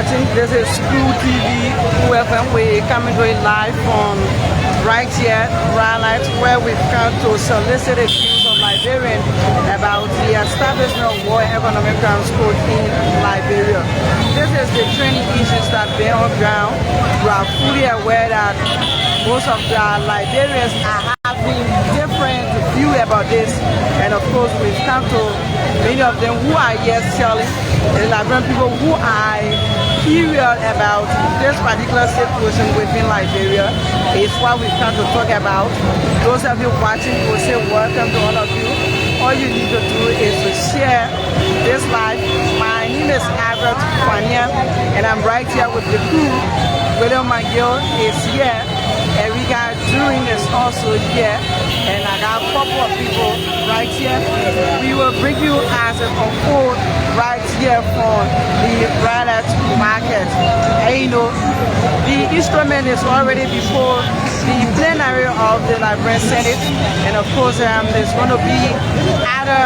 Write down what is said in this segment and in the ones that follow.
watching. This is School TV UFM. We coming to it live from right here, Raleigh, where we've come to solicit the views of Liberians about the establishment of War Economic Ground School in Liberia. This is the training issues that been on ground. We are fully aware that most of the Liberians are having different view about this, and of course we've come to many of them who are here selling, the Liberian people who are curious about this particular situation within Liberia. Is what we've come to talk about. Those of you watching will say welcome to all of you. All you need to do is to share this live. My name is Albert Kwanya, and I'm right here with the crew. William McGill is here. Erika During is also here, and I got a couple of people right here. We will bring you as a unfold right here from the Raleigh market. And you know, the instrument is already before the plenary of the Liberian Senate, and of course there's going to be either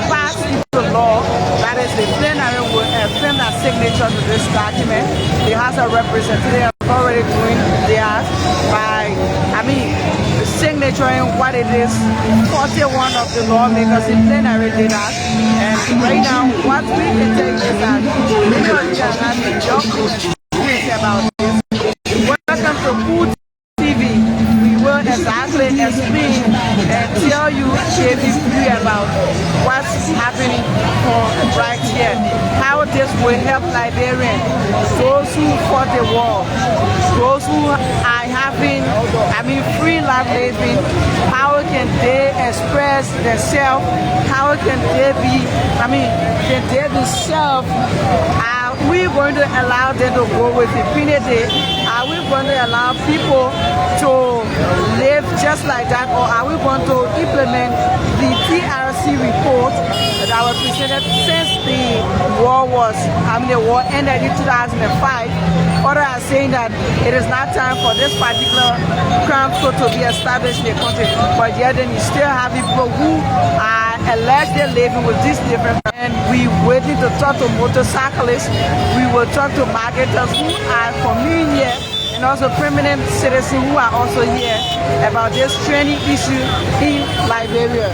passed into law. That is, the plenary will affirm that signature to this document. The House of Representatives already doing theirs by, the signature in what it is, 41 of the lawmakers in plenary did that. And right now, what we can take is that many of you are having your questions about this. Welcome to Food TV. We will exactly explain and tell you if you agree about what's happening right here, how this will help Liberians, those who fought the war, those who are having, free life living. How can they express themselves? How can they be, can they self? Are we going to allow them to go with impunity? Are we going to allow people to live just like that, or are we going to implement the TRC report that was presented since the war ended in 2005? Others are saying that it is not time for this particular crime code to be established in the country, but yet then you still have people who are allegedly living with these different, and we waiting to talk to motorcyclists, we will talk to marketers who are coming here, and also permanent citizens who are also here about this training issue in Liberia.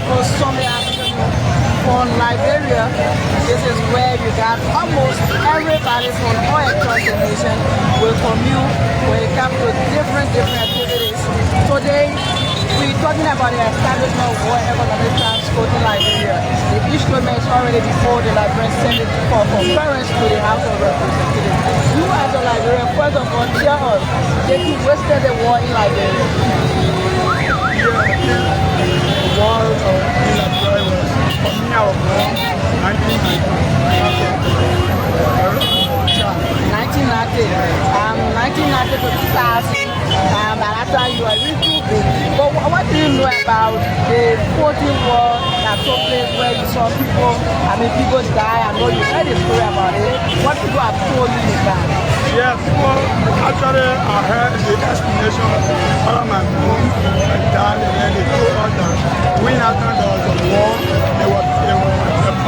beautiful Sunday afternoon from Liberia. This is where you got almost everybody from all across the nation will commute when it comes to different activities. Today, we're talking about the establishment of World Economic Transport in Liberia. The instrument is already before the Liberian Senate for conference to the House of Representatives. You as a Liberian, first of all, tell us, did you wasted the war in Liberia? The war in Liberia was coming out of 1990 to 2000. By that time you were really big. But what do you know about the 14th war that took place where you saw people, people die? I know you heard the story about it. What people have told you in that? Yeah, people actually I heard the explanation of my mom and dad, and then they told us that when after there was a war, there was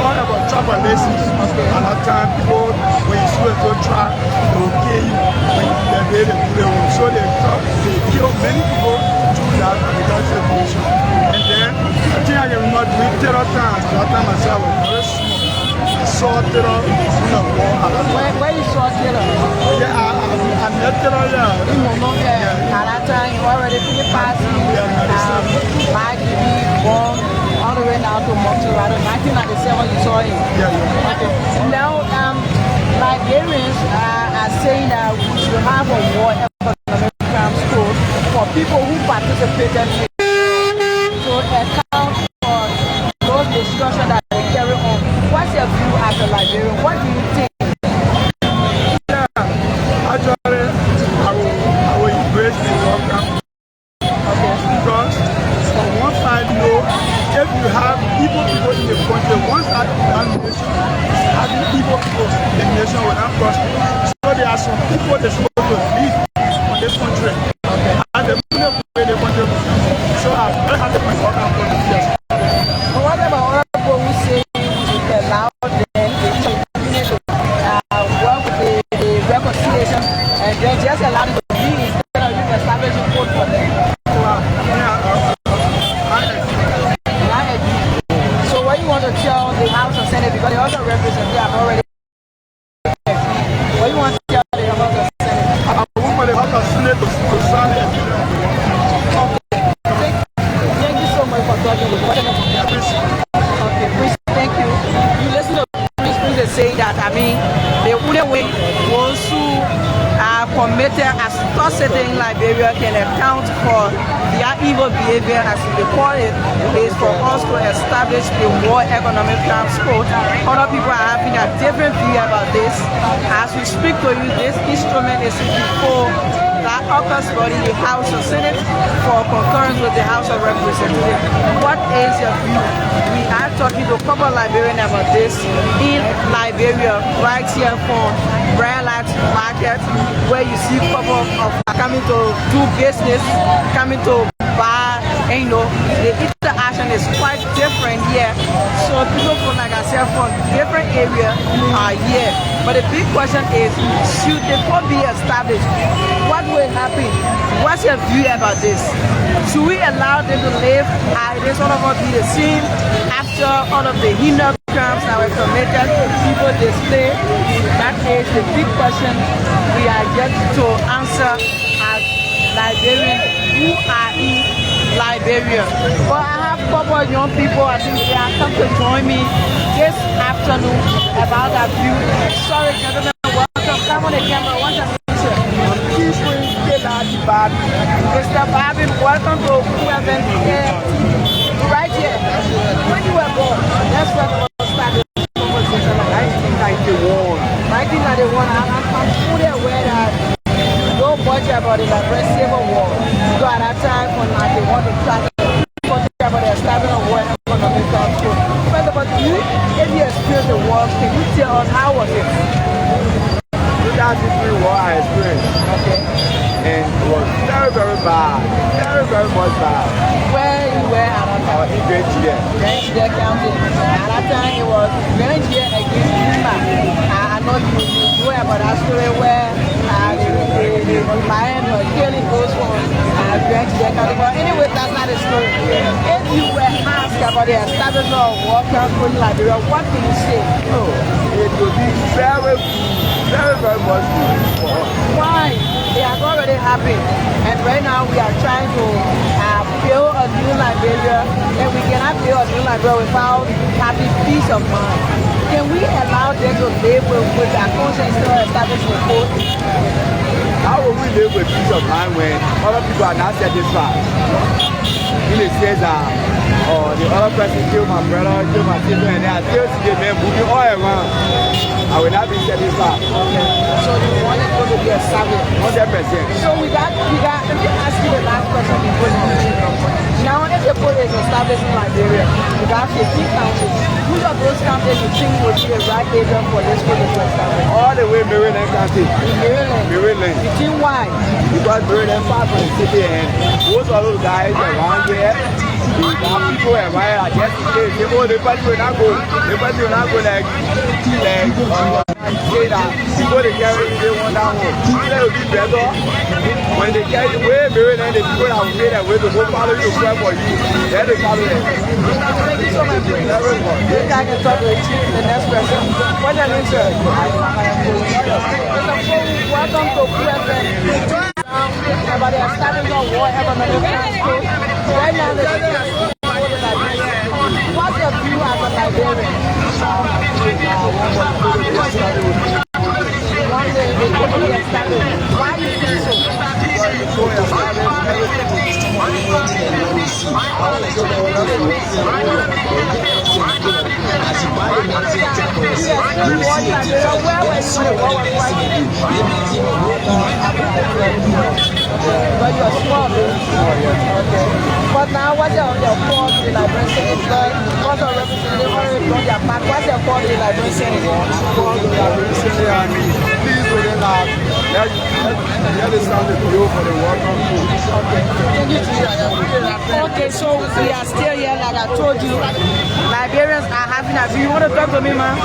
all about tribalism. At that time, people, when you see a good tribe, they will kill you when they did it. So they killed many people through that situation. And then, I think I remember doing terror times. That time myself was very small. I saw terror in the war. Where you saw terror? Yeah, I met terror there. At that time, you already finished passing. Bomb, all the way now to Montserrat. 1997, you saw him. Yeah. Okay. Now, Liberians are saying that we should have a war economic transport for people who participated in to account for those discussions that they carry on. What's your view as a Liberian? What do you think? Yeah, actually, I will embrace the program. Okay. Because on one side, if you have Igbo people in the country, one side of that nation is having Igbo people in the nation will not prosper. So there are some people that supposed to live on this country. Okay. And they don't pay the country. So I very happy my program for this year. But what about other people who say we should allow them to continue to work with the reconciliation and then just allow them to be instead of you establishing code for them? So what you want to tell the House of Senate, because they also represent, they have already what you want to tell the House of Senate? I want for the House of Senate to sign it. Okay. Thank you so much for talking with me. Okay, please, thank you. You listen to Prince say that, the only way those who are committed as atrocity in Liberia can account for their evil behavior, as they call it, is for us to establish a war economic transport. Other people are having a different view about this. As we speak to you, this instrument is before that occurs body, the House of Senate, for concurrence with the House of Representatives. What is your view? We are talking to a couple of Liberians about this in Liberia, right here from Brian Light Market, where you see couple of coming to do business, coming to buy, and the interaction is quite different here. So people from, like I said, from different areas are here. But the big question is, should the court be established? What will happen? What's your view about this? Should we allow them to live? Are they sort of be the same after all of the heinous crimes that were committed? People display. That is the big question we are yet to answer as Liberians who are in Liberia. But I have a couple of young people, I think they are come to join me this afternoon about that view. Sorry, gentlemen, welcome. Come on the camera. What's your picture? Mr. Bobby, welcome to whoever here. Right here. When you were born, that's when we started this conversation. 1991. 1991, I'm fully aware that no much about the Liberian Civil War. So at that time, when they want to start about the establishment of war economic transport. First of all, if you experienced the war, can you tell us how was it? 2003 war I experienced. Okay. And it was very, very bad. Very, very much bad. Where you were at that time? In Grenadier. Grenadier County. At that time, it was Grenadier against Lima. I know you know about that story where the Lion was killing those from Grenadier County. But anyway, that's not the story. If you were asked about the establishment of war council in Liberia, what can you say? No, it will be very, very, very much good for us. Why? They have already happened, and right now we are trying to build a new Liberia, and we cannot build a new Liberia without having peace of mind. Can we allow them to live with their conscience still established with code? How will we live with peace of mind when other people are not satisfied? In the sense that, the other person killed my brother, killed my sister, and then I still see the man moving all around. I will not be satisfied. Okay. So you want it to be established? 100%. So we got, let me ask you the last question before you now, if the code is established in Liberia, we got 15 counties. Which of those counties you think would be the right area for this code to establish? All the way Maryland County. In Maryland? Maryland. You think why? Because Maryland far from the city, and most of those guys around there, the people around here are just in case. They the party will not go. The party will not go like say that before they carry you, they want that home. So it will be better when they carry you away, Maryland, the people that will pay their way to go follow you, pray for you. Then they follow them. Thank you so much. Very much. This guy can talk to the next person. What's your name, sir? Welcome to QFN. About the establishment of war economic transport. Right now, what's your view as a Liberian? One day they could be established. Why do you think But you're small, But now, what's your call to the Liberian Senate? What's your representative already from your back? What's your call to the Liberian Senate? Call to the Liberian Senate, I mean, please within that, let us start the bill for the welcome food. Okay, so we are still here, like I told you. Liberians are having a view. You want to talk to me, man?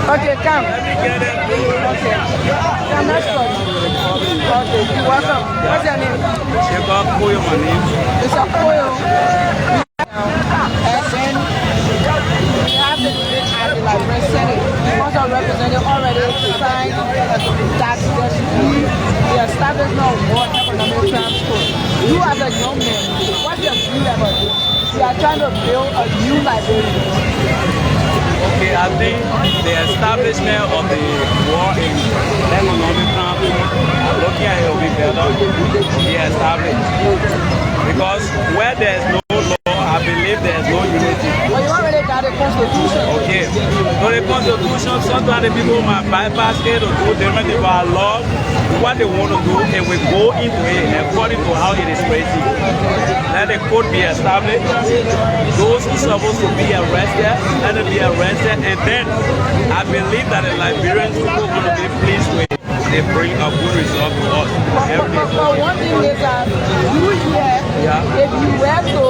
Okay, come. Okay. Come, let's talk. Okay, you're welcome. What's your name? It's a Koyo. And then we have the debate at the Liberian Senate. Also represented already signed that there should be the establishment of war economic transport. You as a young man, what's your view about this? We are trying to build a new Liberia. Okay, I think the establishment of the war in economic transport, looking at it will be better to be established. Because where there is no law, I believe there is no unity. But you already got a constitution. Okay, so the constitution, sometimes the people might bypass it or do different things, but law, what they want to do, and we go into it according to how it is written. Let the code be established. Those who are supposed to be arrested, let them be arrested, and then I believe that the Liberian people are going to be pleased with it. They bring a good result to us. But one thing is that you here, if you were to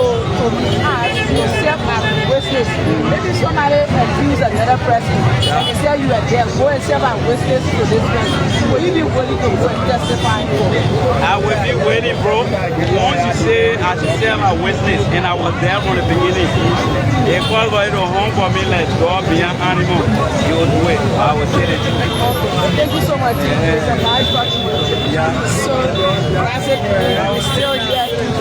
be asked to serve as a witness, maybe somebody accused another person and they say you are there, go and serve as witness to this person. Will you be willing to go and testify for it? I will be waiting, bro. Once you say I should serve as witness, and I was there from the beginning, they call for it to home for me like dog beyond animal. You will do it. I will say it. Okay. Thank you so much. It's a nice talking with you. So that's it. We're still here in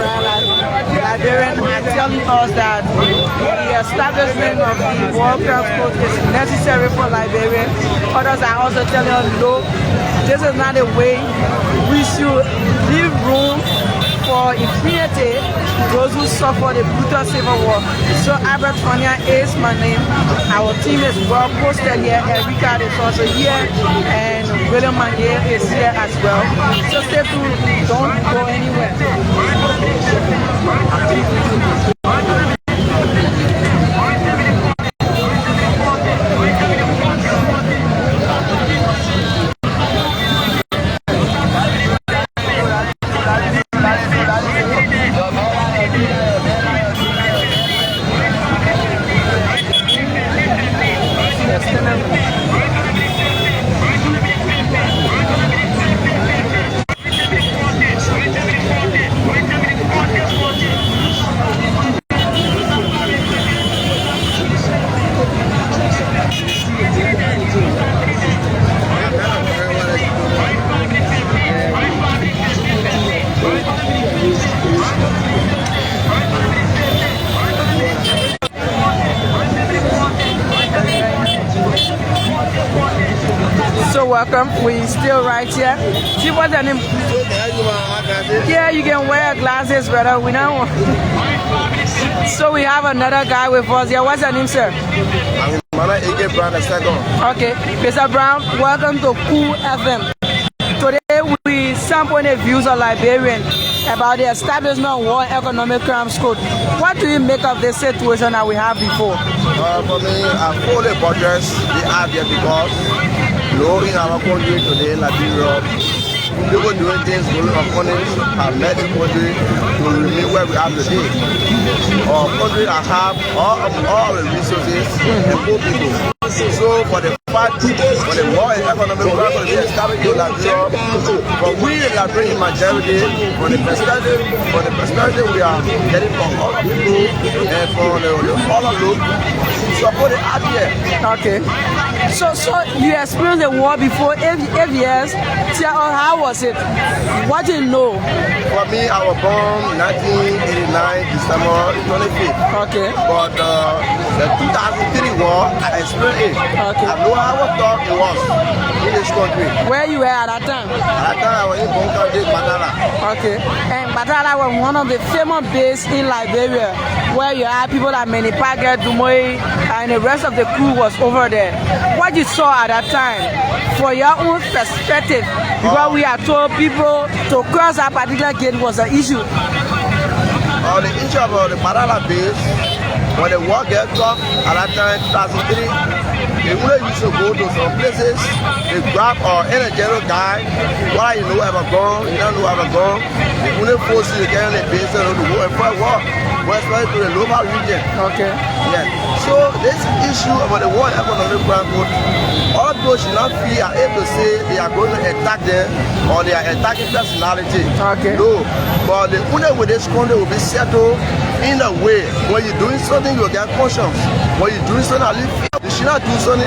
Liberian are telling us that the establishment of the war transport is necessary for Liberia. Others are also telling us no, this is not a way. We should leave room for impunity those who suffer the brutal civil war. So Albert Fonia is my name. Our team is well posted here. Erika is also here, and William Manier is here as well. So stay tuned, don't go anywhere. welcome. We still right here. See what's your name? Yeah, you can wear glasses, brother. We know. So we have another guy with us here. What's your name, sir? I'm Hague Brown II. Okay, Mr. Brown, welcome to Cool FM. Today we sample the views of Liberians about the establishment of War Economic Crimes Code. What do you make of this situation that we have before? For me, I fully budgets the idea because in our country today, Liberia, people doing things going unpunished have made the country to remain where we are today. Our country have all the resources and poor people. So for the fact, for the war economic crisis to establish in Liberia, for we in Liberia in majority, for the perspective we are getting from all the people and for all of those, support the idea. Okay. So you experienced the war before 8 years. How was it? What do you know? For me, I was born 1989, December 25th. Okay. But the 2003 war, I experienced it. Okay. I know how tough it was in this country. Where you were at that time? At that time, I was in Bunker Batala. Okay. And Batala was one of the famous bases in Liberia, where you had people like Menipage, Dumoy, and the rest of the crew was over there. What you saw at that time, for your own perspective, because we are told people to cross that particular gate was an issue. The issue about the Batala base, when the war get tough at that time, 2003, they only used to go to some places, they grab any general guy, why you know have a gun, you don't know have a gun, they only force you to get on the base and to go and fight war, especially to the local region. Okay. Yeah. So this issue about the war economic crime code, all people should not feel able to say they are going to attack them or they are attacking personality. Okay. No. But the only way this country will be settled in a way when you're doing something you get conscience. When you're doing something you should not do something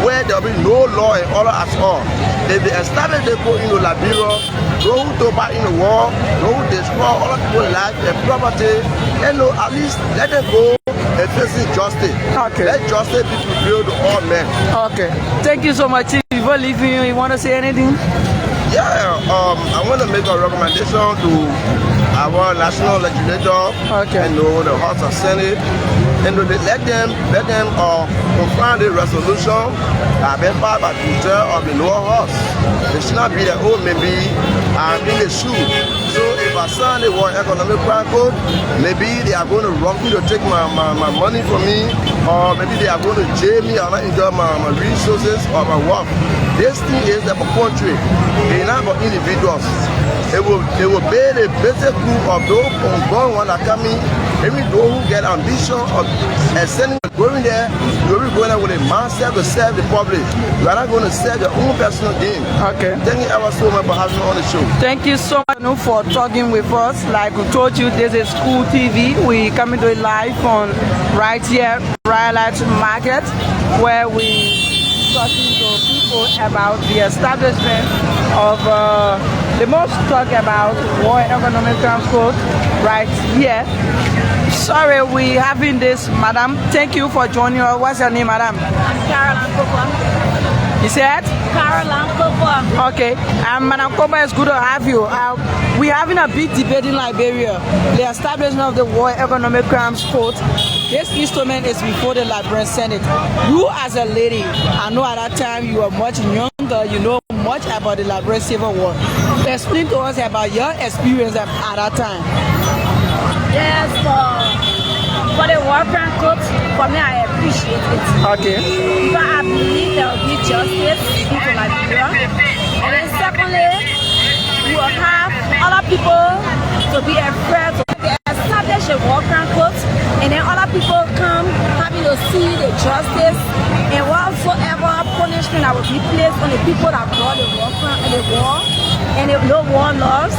where there will be no law and order at all. If they establish the code in Liberia, those who took part in the war, those who destroy all people's life and property, at least let them go and face justice. Okay. Let justice be revealed to all men. Okay. Thank you so much. Before leaving, you want to say anything? Yeah, I want to make a recommendation to our national legislator and the House of Senate, and let them confirm the resolution that been passed by the of the lower house. They should not be the old maybe in the shoe. So if I sign the World Economic Crime Code, maybe they are going to rob me to take my money from me, or maybe they are going to jail me or not enjoy my resources or my work. This thing is the country. They are not about individuals. It will be the basic group of those unborn ones that come in, maybe those who get ambition of sending going there, you will be going there with a mindset to serve the public. You are not going to serve your own personal gain. Okay. Thank you ever so much for having me on the show. Thank you so much for talking with us. Like we told you, this is Cool TV. We coming to it live on right here, Rhyolite Market, where we talking to people about the establishment of the most talk about War Economic Crimes Code right here. Sorry, we having this, madam. Thank you for joining us. What's your name, madam? I'm Caroline Copa. You said? Caroline Copa. Okay, Madam Copa, it's good to have you. We're having a big debate in Liberia. The establishment of the War Economic Crimes Code. This instrument is before the Liberian Senate. You as a lady, I know at that time you were much younger, you know much about the Liberian Civil War. Explain to us about your experience at that time. Yes, for the War Crime Code, for me I appreciate it. Okay. Because I believe there will be justice in Liberia. And then secondly, we will have other people to be afraid to establish a War Crime Code, and then other people come having to see the justice and whatsoever punishment that will be placed on the people that brought the war crime and the war and the no war laws.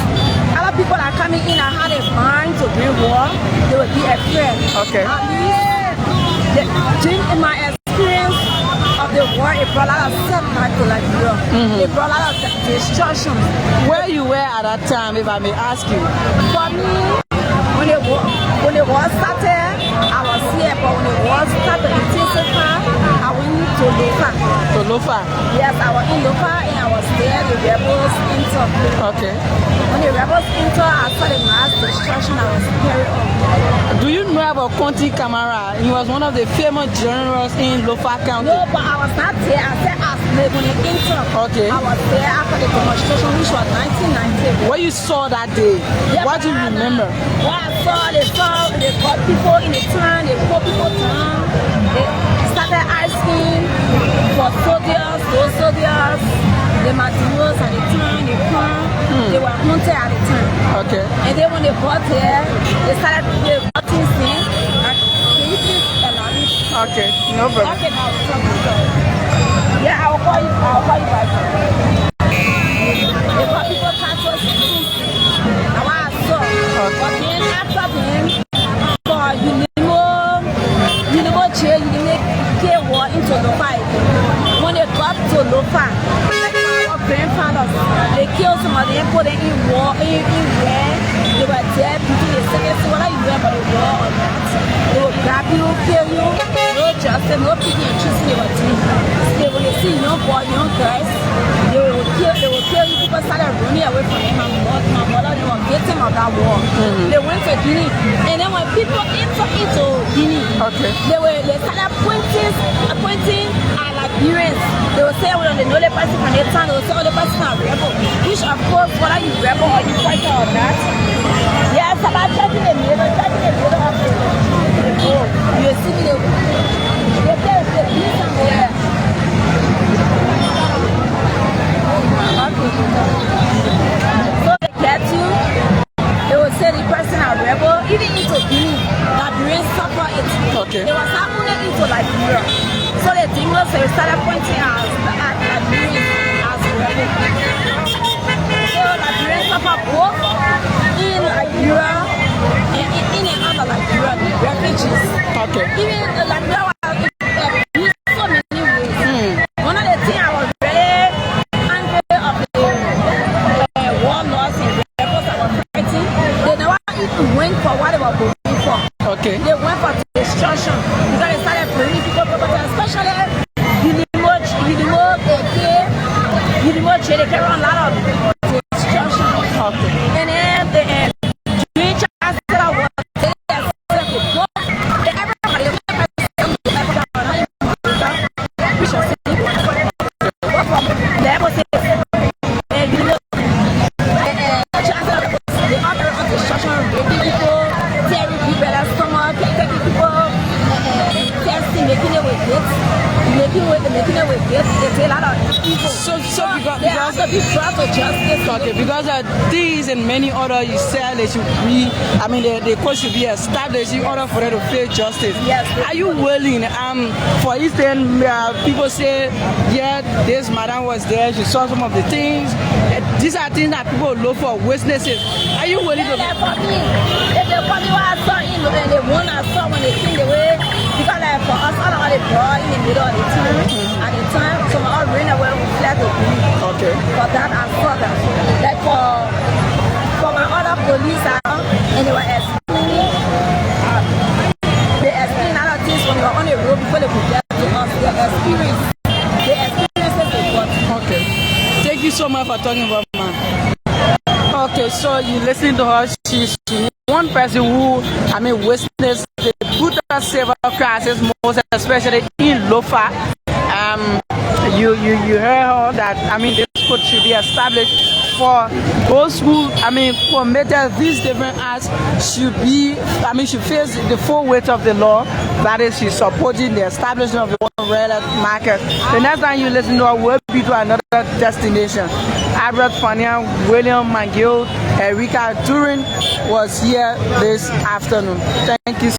Other people are coming in and have a mind to bring war, they will be afraid. Okay. At least in my experience of the war, it brought a lot of setback to Liberia. It brought a lot of destruction. Where you were at that time, if I may ask you? For me, when the war started, I was here but when the war started to intensify, I went to Lofa. To Lofa? Yes, I was in Lofa and I was there, the rebels enter. Okay. When the rebels enter, I saw the mass destruction I was carried on. Do you know about Conti Camara? He was one of the famous generals in Lofa County. No, but I was not there. I said when they enter. Okay. I was there after the demonstration, which was 1990. What you saw that day? Yeah, what do you remember? What I saw, they got people in the town, they put people down, they started asking for soldiers, those soldiers, the Martinos at the time, they come, they were hunted at the time. Okay. And then when they got here, they started got things in. Can you please allow me? Okay, no problem. Okay, now I'll talk to you. Yeah, I'll call you back. They got people transfer things. Now I saw. But then after them, for Unimo jail, they war into Lofa. When they got to Lofa, our grandfathers, they killed some of them, put them in war, in where they were dead between the seconds, whether you were about the war or not. They will grab you, kill you, no justice, no picking and choosing they were doing. When they see young boys, young girls, they will kill you. People started running away from them. My mother, they were victim of that war. They went to Guinea, and then when people enter into Guinea, they started appointing Liberians. They will say, well, they know the person from the town, they will say, oh, the person is a rebel. Which, of course, whether you rebel or you fighter or not, yes, about checking the middle of the road. You see me, they say, they be somewhere. So they get you, they will say the person is a rebel, even into Guinea, Liberians suffer it. Okay. They was happening into Liberia. So the thing was they started pointing at Liberians as rebels. So Liberians suffer both in Liberia and in another Liberia, refugees. Okay. Even the Liberia was abused so many ways. One of the things I was really angry of the warlords and rebels that were fighting, they never even went for what they were going for. Okay. They went for destruction because they started bringing people, especially Unimo, they carry on a lot of destruction. Okay. And then doing Charles was because these and many other you said they should be, I mean the court should be established in order for them to face justice. Yes. Are you willing? For instance, people say, yeah, this madam was there, she saw some of the things. These are things that people look for witnesses. Are you willing to? Yeah, for me, if they put me what I saw in the one I saw when they came the way, because for us, all of the boy in the middle of the time, at the time, so we all ran away and fled to Guinea. Okay. For that, I saw that. Like for my other police, and they were explaining, they explained a lot of things when they were on the road before they could get to us. The experiences they got. Okay. Thank you so much for talking about man. Okay, so you listen to her. She's one person who, I mean, witnessed the brutal civil crisis, most especially in Lofa. You heard her that, I mean, this court should be established for those who, I mean, committed these different acts should be, I mean, should face the full weight of the law. That is, she's supporting the establishment of the one red market. The next time you listen to her, we'll be to another destination. Albert Fania, William McGill, Erika Turin was here this afternoon. Thank you.